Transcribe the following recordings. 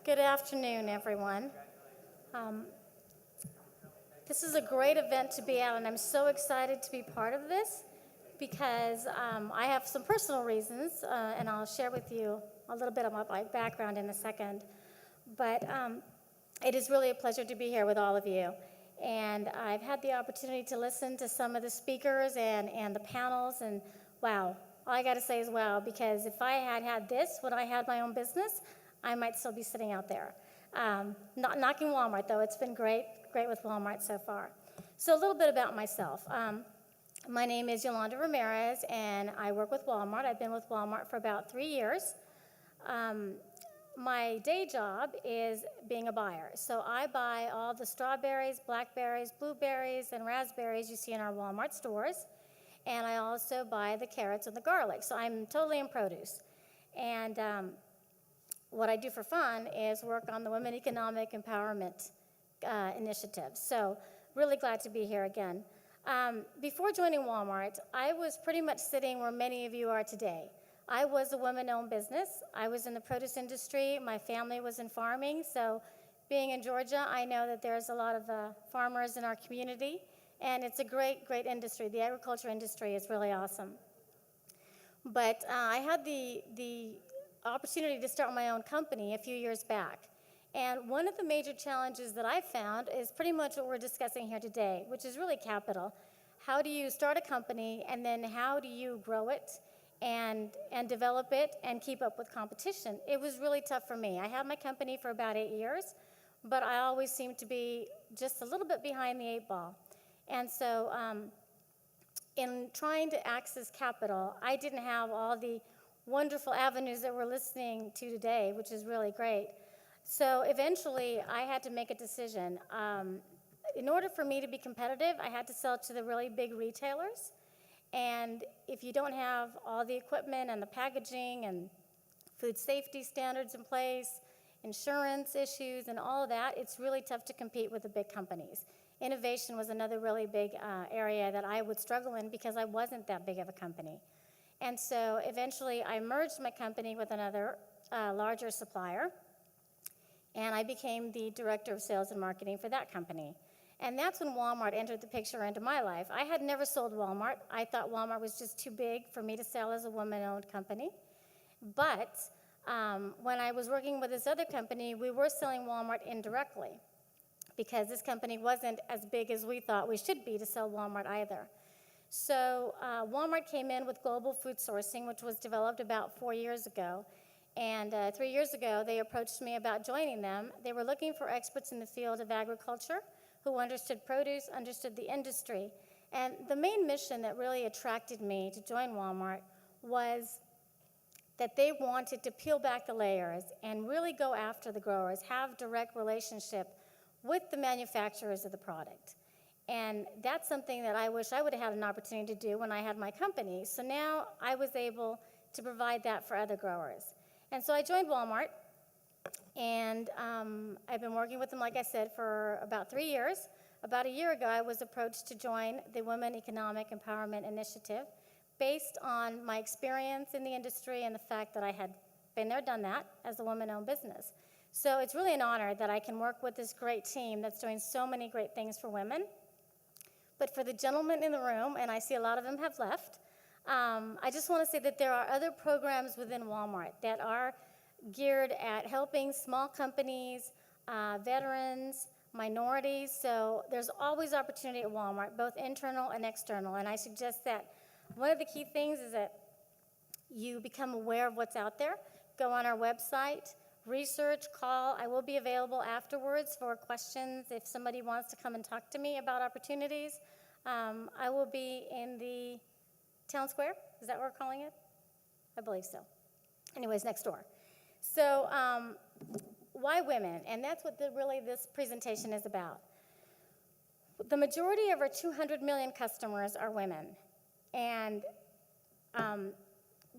Good afternoon, everyone. Um, this is a great event to be at, and I'm so excited to be part of this because I have some personal reasons, and I'll share with you a little bit of my background in a second. But it is really a pleasure to be here with all of you. And I've had the opportunity to listen to some of the speakers and the panels, and wow, all I got to say is wow, because if I had had this when I had my own business, I might still be sitting out there. Not knocking Walmart, though. It's been great with Walmart so far. So a little bit about myself. My name is Yolanda Ramirez, and I work with Walmart. I've been with Walmart for about 3 years. My day job is being a buyer. So I buy all the strawberries, blackberries, blueberries, and raspberries you see in our Walmart stores. And I also buy the carrots and the garlic. So I'm totally in produce. And what I do for fun is work on the Women Economic Empowerment Initiative. So really glad to be here again. Before joining Walmart, I was pretty much sitting where many of you are today. I was a woman-owned business. I was in the produce industry. My family was in farming. So being in Georgia, I know that there's a lot of farmers in our community, and it's a great industry. The agriculture industry is really awesome. But I had the opportunity to start my own company a few years back. And one of the major challenges that I found is pretty much what we're discussing here today, which is really capital. How do you start a company, and then how do you grow it and develop it and keep up with competition? It was really tough for me. I had my company for about 8 years, but I always seemed to be just a little bit behind the 8 ball. And so in trying to access capital, I didn't have all the wonderful avenues that we're listening to today, which is really great. So eventually, I had to make a decision. In order for me to be competitive, I had to sell to the really big retailers. And if you don't have all the equipment and the packaging and food safety standards in place, insurance issues and all of that, it's really tough to compete with the big companies. Innovation was another really big area that I would struggle in because I wasn't that big of a company. And so eventually I merged my company with another larger supplier, and I became the director of sales and marketing for that company. And that's when Walmart entered the picture into my life. I had never sold Walmart. I thought Walmart was just too big for me to sell as a woman-owned company. But when I was working with this other company, we were selling Walmart indirectly because this company wasn't as big as we thought we should be to sell Walmart either. So Walmart came in with global food sourcing, which was developed about 4 years ago. And 3 years ago, they approached me about joining them. They were looking for experts in the field of agriculture who understood produce, understood the industry. And the main mission that really attracted me to join Walmart was that they wanted to peel back the layers and really go after the growers, have direct relationship with the manufacturers of the product. And that's something that I wish I would have had an opportunity to do when I had my company. So now I was able to provide that for other growers. And so I joined Walmart, and I've been working with them, like I said, for about 3 years. About a year ago, I was approached to join the Women Economic Empowerment Initiative based on my experience in the industry and the fact that I had been there, done that, as a woman-owned business. So it's really an honor that I can work with this great team that's doing so many great things for women. But for the gentlemen in the room, and I see a lot of them have left, I just want to say that there are other programs within Walmart that are geared at helping small companies, veterans, minorities. So there's always opportunity at Walmart, both internal and external. And I suggest that one of the key things is that you become aware of what's out there. Go on our website, research, call. I will be available afterwards for questions if somebody wants to come and talk to me about opportunities. I will be in the Town Square. Is that what we're calling it? I believe so. Anyways, next door. So why women? And that's what really this presentation is about. The majority of our 200 million customers are women. And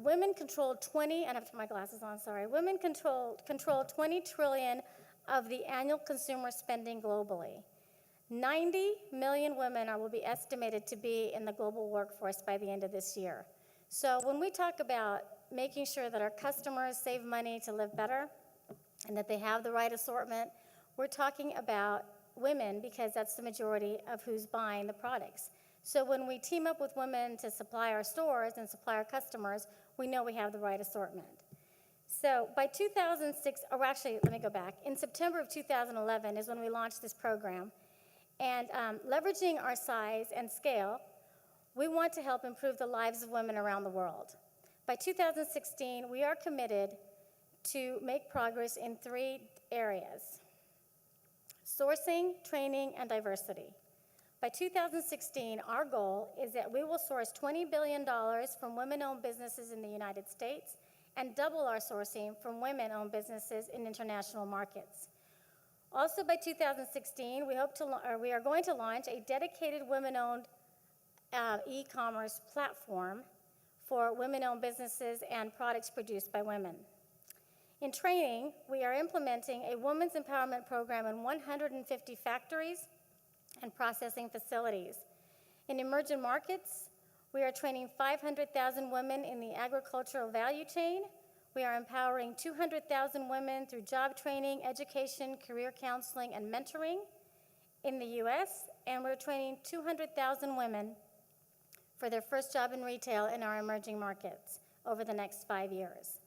women control 20, and I have to put my glasses on, sorry. Women control 20 trillion of the annual consumer spending globally. 90 million women will be estimated to be in the global workforce by the end of this year. So when we talk about making sure that our customers save money to live better, and that they have the right assortment. We're talking about women because that's the majority of who's buying the products. So when we team up with women to supply our stores and supply our customers, we know we have the right assortment. So by 2006, or actually, let me go back. In September of 2011 is when we launched this program. And leveraging our size and scale, we want to help improve the lives of women around the world. By 2016, we are committed to make progress in 3 areas: sourcing, training, and diversity. By 2016, our goal is that we will source $20 billion from women-owned businesses in the United States and double our sourcing from women-owned businesses in international markets. Also by 2016, we are going to launch a dedicated women-owned e-commerce platform for women-owned businesses and products produced by women. In training, we are implementing a women's empowerment program in 150 factories and processing facilities. In emerging markets, we are training 500,000 women in the agricultural value chain. We are empowering 200,000 women through job training, education, career counseling, and mentoring in the US, and we're training 200,000 women for their first job in retail in our emerging markets over the next 5 years.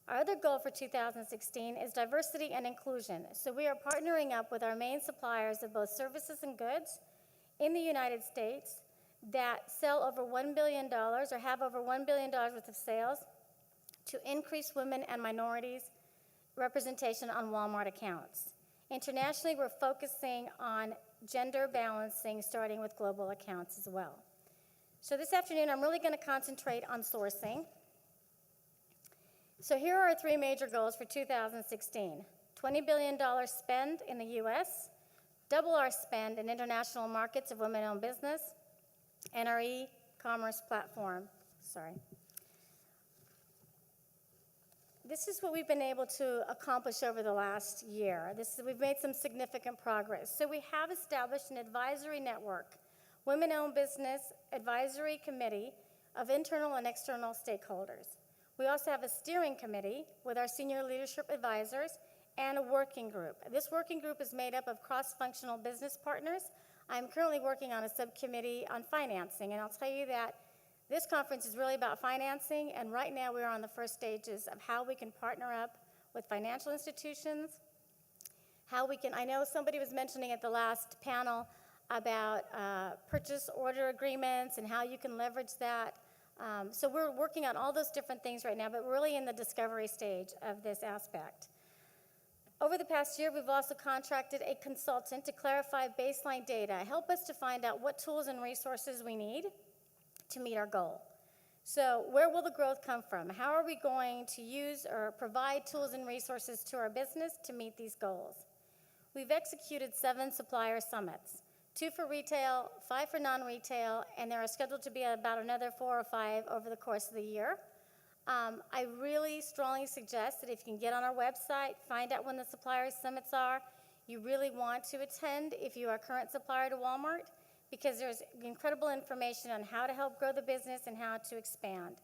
Our other goal for 2016 is diversity and inclusion. So we are partnering up with our main suppliers of both services and goods in the United States that sell over $1 billion or have over $1 billion worth of sales to increase women and minorities representation on Walmart accounts. Internationally, we're focusing on gender balancing, starting with global accounts as well. So this afternoon, I'm really going to concentrate on sourcing. So here are our 3 major goals for 2016. $20 billion spend in the US, double our spend in international markets of women-owned business, and our e-commerce platform. This is what we've been able to accomplish over the last year. We've made some significant progress. So we have established an advisory network, Women-Owned Business Advisory Committee of internal and external stakeholders. We also have a steering committee with our senior leadership advisors and a working group. This working group is made up of cross-functional business partners. I'm currently working on a subcommittee on financing, and I'll tell you that this conference is really about financing, and right now we're on the first stages of how we can partner up with financial institutions, I know somebody was mentioning at the last panel about purchase order agreements and how you can leverage that. So we're working on all those different things right now, but we're really in the discovery stage of this aspect. Over the past year, we've also contracted a consultant to clarify baseline data, help us to find out what tools and resources we need to meet our goal. So where will the growth come from? How are we going to use or provide tools and resources to our business to meet these goals? We've executed 7 supplier summits, 2 for retail, 5 for non-retail, and there are scheduled to be about another 4 or 5 over the course of the year. I really strongly suggest that if you can get on our website, find out when the supplier summits are. You really want to attend if you are a current supplier to Walmart, because there's incredible information on how to help grow the business and how to expand.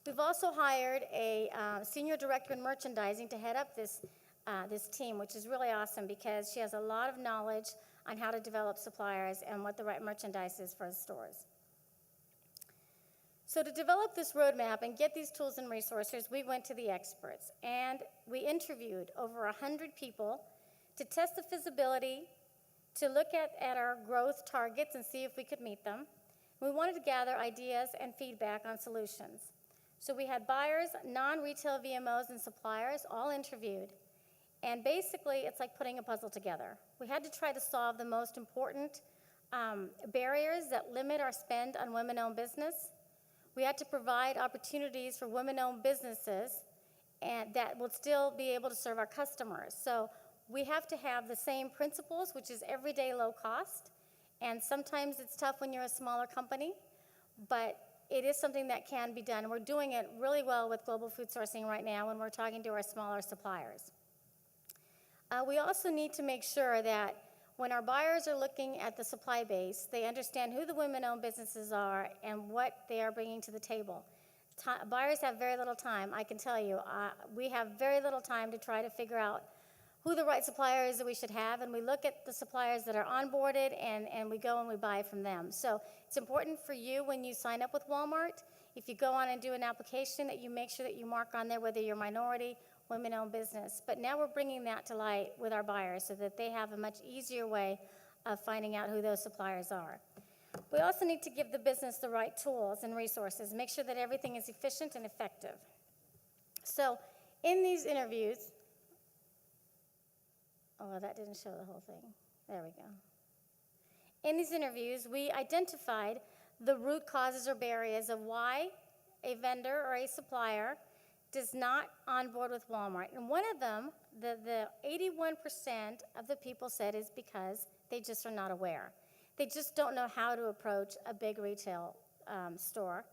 We've also hired a senior director in merchandising to head up this team, which is really awesome because she has a lot of knowledge on how to develop suppliers and what the right merchandise is for the stores. So to develop this roadmap and get these tools and resources, we went to the experts, and we interviewed over 100 people to test the feasibility, to look at our growth targets and see if we could meet them. We wanted to gather ideas and feedback on solutions. So we had buyers, non-retail VMOs, and suppliers all interviewed. And basically, it's like putting a puzzle together. We had to try to solve the most important barriers that limit our spend on women-owned business. We had to provide opportunities for women-owned businesses and that will still be able to serve our customers. So we have to have the same principles, which is everyday low cost. And sometimes it's tough when you're a smaller company, but it is something that can be done. We're doing it really well with global food sourcing right now when we're talking to our smaller suppliers. We also need to make sure that when our buyers are looking at the supply base, they understand who the women-owned businesses are and what they are bringing to the table. Buyers have very little time, I can tell you. We have very little time to try to figure out who the right supplier is that we should have, and we look at the suppliers that are onboarded, and we go and we buy from them. So it's important for you when you sign up with Walmart, if you go on and do an application, that you make sure that you mark on there whether you're minority, women-owned business. But now we're bringing that to light with our buyers so that they have a much easier way of finding out who those suppliers are. We also need to give the business the right tools and resources, make sure that everything is efficient and effective. So in these interviews, oh, that didn't show the whole thing. There we go. In these interviews, we identified the root causes or barriers of why a vendor or a supplier does not onboard with Walmart. And one of them, the 81% of the people said, is because they just are not aware. They just don't know how to approach a big retail store.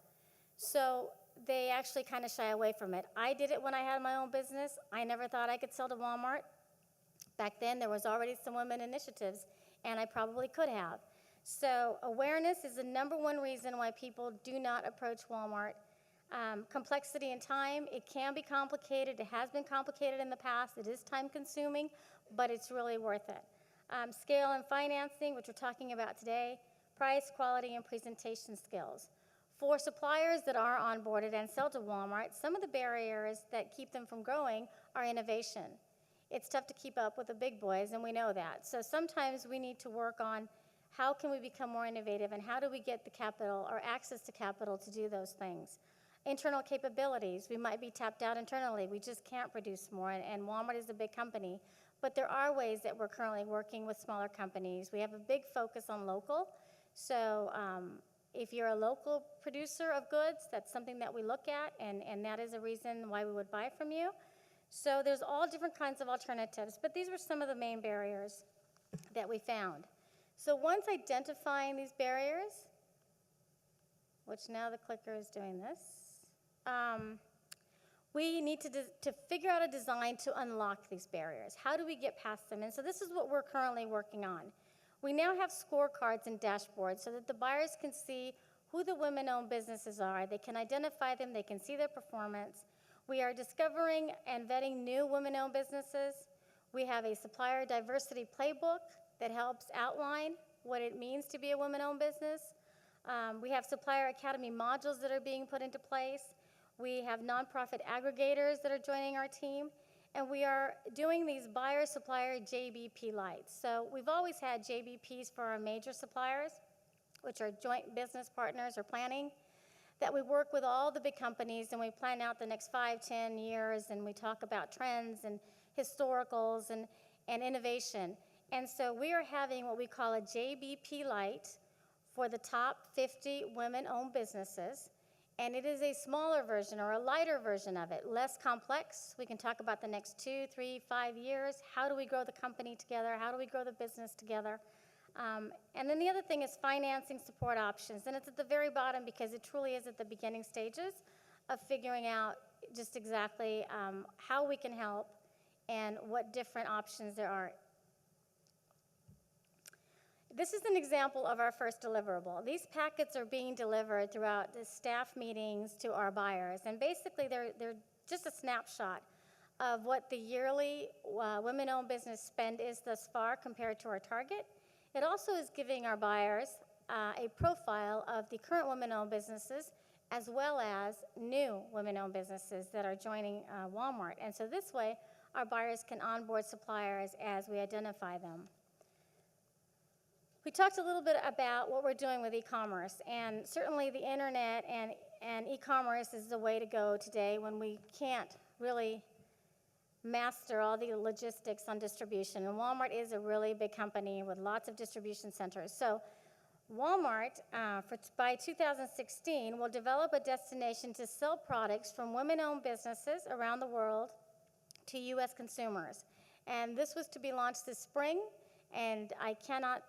So they actually kind of shy away from it. I did it when I had my own business. I never thought I could sell to Walmart. Back then, there was already some women initiatives, and I probably could have. So awareness is the #1 reason why people do not approach Walmart. Complexity and time, it can be complicated. It has been complicated in the past. It is time-consuming, but it's really worth it. Scale and financing, which we're talking about today, price, quality, and presentation skills. For suppliers that are onboarded and sell to Walmart, some of the barriers that keep them from growing are innovation. It's tough to keep up with the big boys, and we know that. So sometimes we need to work on how can we become more innovative, and how do we get the capital or access to capital to do those things. Internal capabilities, we might be tapped out internally. We just can't produce more, and Walmart is a big company. But there are ways that we're currently working with smaller companies. We have a big focus on local. So if you're a local producer of goods, that's something that we look at, and that is a reason why we would buy from you. So there's all different kinds of alternatives, but these were some of the main barriers that we found. So once identifying these barriers, which now the clicker is doing this, we need to figure out a design to unlock these barriers. How do we get past them? And so this is what we're currently working on. We now have scorecards and dashboards so that the buyers can see who the women-owned businesses are. They can identify them. They can see their performance. We are discovering and vetting new women-owned businesses. We have a supplier diversity playbook that helps outline what it means to be a women-owned business. We have supplier academy modules that are being put into place. We have nonprofit aggregators that are joining our team. And we are doing these buyer-supplier JBP lights. So we've always had JBPs for our major suppliers, which are joint business partners or planning, that we work with all the big companies, and we plan out the next 5, 10 years, and we talk about trends and historicals and innovation. And so we are having what we call a JBP light for the top 50 women-owned businesses. And it is a smaller version or a lighter version of it, less complex. We can talk about the next 2, 3, 5 years. How do we grow the company together? How do we grow the business together? And then the other thing is financing support options. And it's at the very bottom because it truly is at the beginning stages of figuring out just exactly how we can help and what different options there are. This is an example of our first deliverable. These packets are being delivered throughout the staff meetings to our buyers, and basically they're just a snapshot of what the yearly women-owned business spend is thus far compared to our target. It also is giving our buyers a profile of the current women-owned businesses as well as new women-owned businesses that are joining Walmart. And so this way, our buyers can onboard suppliers as we identify them. We talked a little bit about what we're doing with e-commerce, and certainly the internet and e-commerce is the way to go today when we can't really master all the logistics on distribution. And Walmart is a really big company with lots of distribution centers. So Walmart, by 2016, will develop a destination to sell products from women-owned businesses around the world to U.S. consumers. And this was to be launched this spring, and I cannot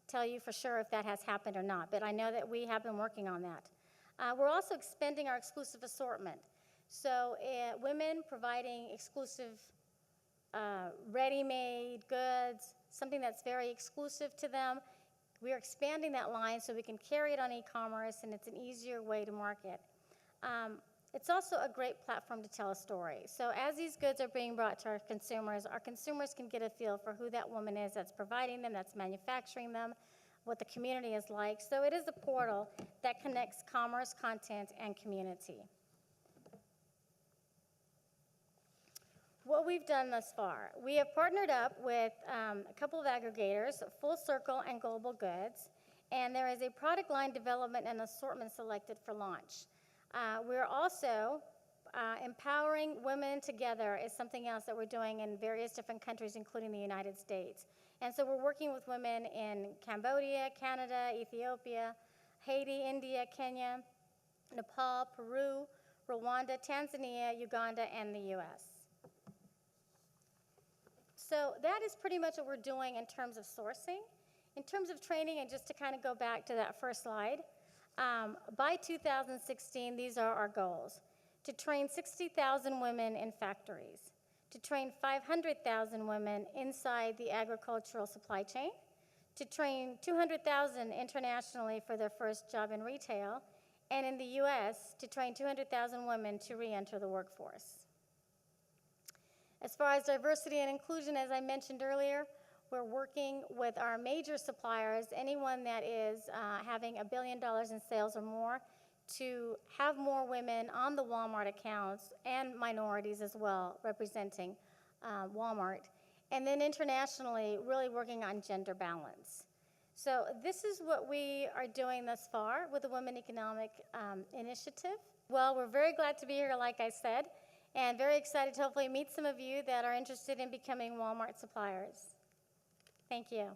tell you for sure if that has happened or not, but I know that we have been working on that. We're also expanding our exclusive assortment. So women providing exclusive ready-made goods, something that's very exclusive to them. We are expanding that line so we can carry it on e-commerce, and it's an easier way to market. It's also a great platform to tell a story. So as these goods are being brought to our consumers can get a feel for who that woman is that's providing them, that's manufacturing them, what the community is like. So it is a portal that connects commerce, content, and community. What we've done thus far, we have partnered up with a couple of aggregators, Full Circle and Global Goods, and there is a product line development and assortment selected for launch. We're also empowering women together is something else that we're doing in various different countries, including the United States. And so we're working with women in Cambodia, Canada, Ethiopia, Haiti, India, Kenya, Nepal, Peru, Rwanda, Tanzania, Uganda, and the US. So that is pretty much what we're doing in terms of sourcing. In terms of training, and just to kind of go back to that first slide, by 2016, these are our goals: to train 60,000 women in factories, to train 500,000 women inside the agricultural supply chain, to train 200,000 internationally for their first job in retail, and in the US, to train 200,000 women to re-enter the workforce. As far as diversity and inclusion, as I mentioned earlier, we're working with our major suppliers, anyone that is having $1 billion in sales or more, to have more women on the Walmart accounts and minorities as well, representing Walmart. And then internationally, really working on gender balance. So this is what we are doing thus far with the Women Economic Initiative. Well, we're very glad to be here, like I said, and very excited to hopefully meet some of you that are interested in becoming Walmart suppliers. Thank you.